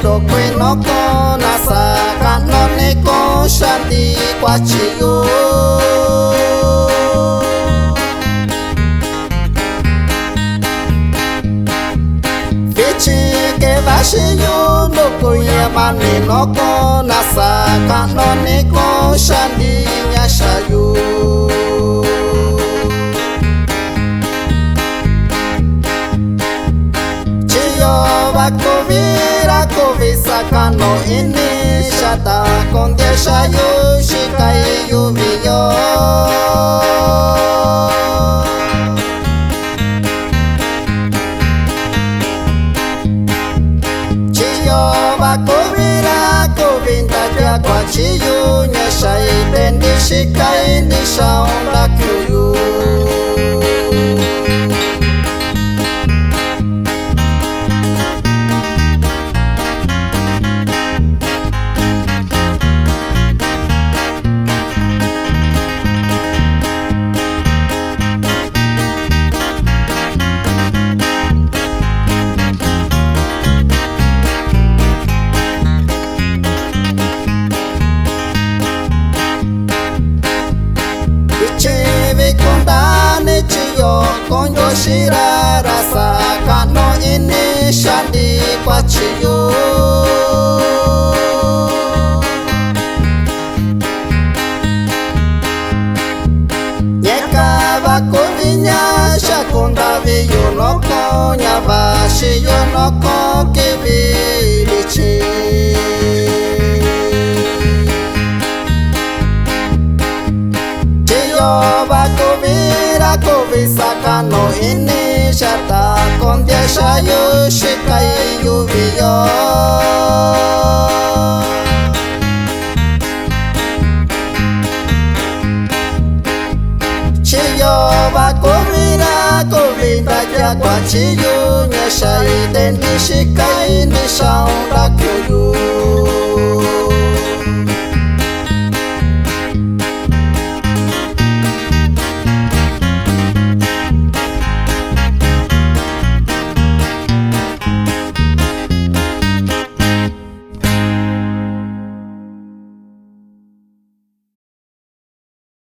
đồ quê nó có na sa cả nó nê có san đi qua chiều phía chi cái vá xí yo đồ quê mà nê nó có na sa cả nó nê có san đi nhà sa yo Kovisa kano ini shata kondesha yo shikai yubi yo Chiyo ba kovira kovinda kya kwa chiyo nyashai tendi shikai ni shaonda kyuyu con yo shira rasa kano ini shandi kwa chiyo Nyeka va kovinya shakonda viyo no ko nyava shiyo no ko kivilichi Chiyo va kovira kovisa kano ini shata kondesha yo shikai yubi yo Chiyo va kovira kovinda kya kwa chiyo nyashai tendi shikai ni shaonda kyuyu